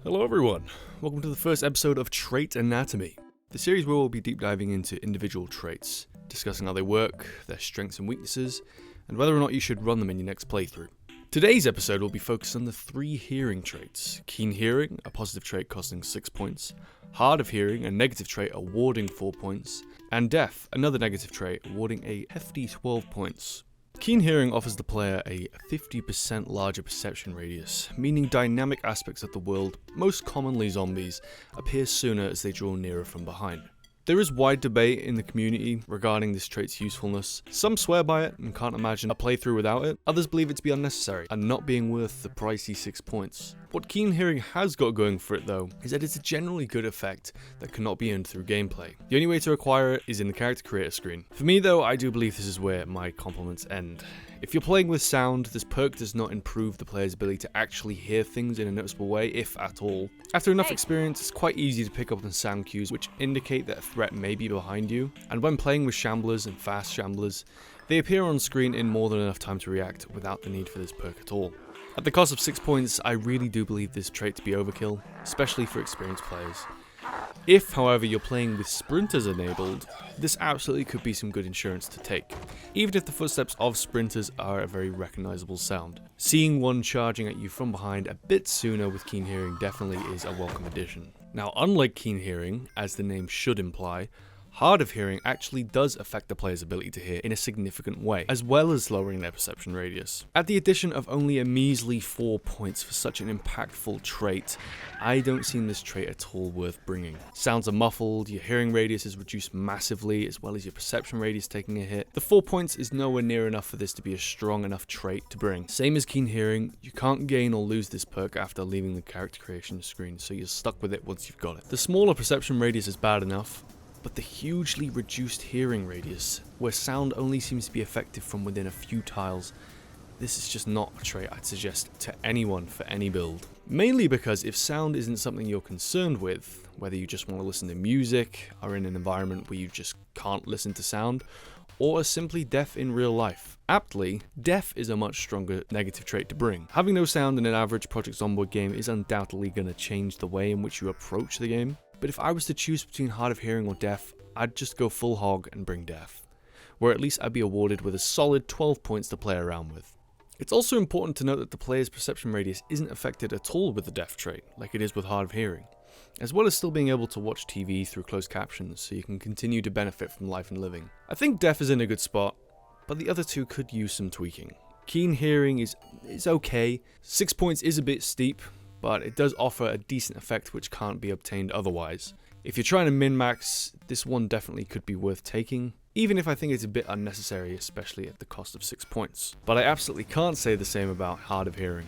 Hello everyone, welcome to the first episode of Trait Anatomy, the series where we'll be deep diving into individual traits, discussing how they work, their strengths and weaknesses, and whether or not you should run them in your next playthrough. Today's episode will be focused on the 3 hearing traits: keen hearing, a positive trait costing 6 points, hard of hearing, a negative trait awarding 4 points, and deaf, another negative trait awarding a hefty 12 points. Keen hearing offers the player a 50% larger perception radius, meaning dynamic aspects of the world, most commonly zombies, appear sooner as they draw nearer from behind. There is wide debate in the community regarding this trait's usefulness. Some swear by it and can't imagine a playthrough without it, others believe it to be unnecessary and not being worth the pricey 6 points. What keen hearing has got going for it though, is that it's a generally good effect that cannot be earned through gameplay. The only way to acquire it is in the character creator screen. For me though, I do believe this is where my compliments end. If you're playing with sound, this perk does not improve the player's ability to actually hear things in a noticeable way, if at all. After enough experience, it's quite easy to pick up on sound cues which indicate that a threat may be behind you, and when playing with shamblers and fast shamblers, they appear on screen in more than enough time to react without the need for this perk at all. At the cost of 6 points, I really do believe this trait to be overkill, especially for experienced players. If, however, you're playing with sprinters enabled, this absolutely could be some good insurance to take, even if the footsteps of sprinters are a very recognisable sound. Seeing one charging at you from behind a bit sooner with keen hearing definitely is a welcome addition. Now, unlike keen hearing, as the name should imply, hard of hearing actually does affect the player's ability to hear in a significant way, as well as lowering their perception radius. At the addition of only a measly 4 points for such an impactful trait, I don't see this trait at all worth bringing. Sounds are muffled, your hearing radius is reduced massively, as well as your perception radius taking a hit. The 4 points is nowhere near enough for this to be a strong enough trait to bring. Same as keen hearing, you can't gain or lose this perk after leaving the character creation screen, so you're stuck with it once you've got it. The smaller perception radius is bad enough, but the hugely reduced hearing radius, where sound only seems to be effective from within a few tiles, this is just not a trait I'd suggest to anyone for any build. Mainly because if sound isn't something you're concerned with, whether you just want to listen to music, are in an environment where you just can't listen to sound, or are simply deaf in real life. Aptly, deaf is a much stronger negative trait to bring. Having no sound in an average Project Zomboid game is undoubtedly going to change the way in which you approach the game. But if I was to choose between hard of hearing or deaf, I'd just go full hog and bring deaf, where at least I'd be awarded with a solid 12 points to play around with. It's also important to note that the player's perception radius isn't affected at all with the deaf trait, like it is with hard of hearing, as well as still being able to watch TV through closed captions so you can continue to benefit from life and living. I think deaf is in a good spot, but the other two could use some tweaking. Keen hearing is okay, 6 points is a bit steep, but it does offer a decent effect which can't be obtained otherwise. If you're trying to min-max, this one definitely could be worth taking, even if I think it's a bit unnecessary, especially at the cost of 6 points. But I absolutely can't say the same about hard of hearing.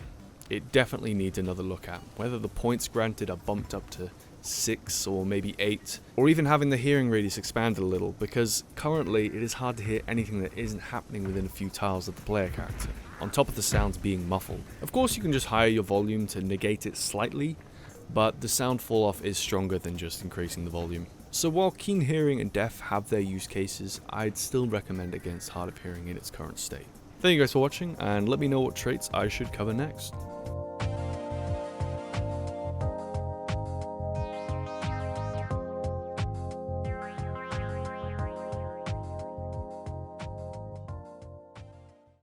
It definitely needs another look at, whether the points granted are bumped up to 6 or maybe 8, or even having the hearing radius expanded a little, because currently it is hard to hear anything that isn't happening within a few tiles of the player character, on top of the sounds being muffled. Of course you can just higher your volume to negate it slightly, but the sound fall off is stronger than just increasing the volume. So while keen hearing and deaf have their use cases, I'd still recommend against hard of hearing in its current state. Thank you guys for watching, and let me know what traits I should cover next.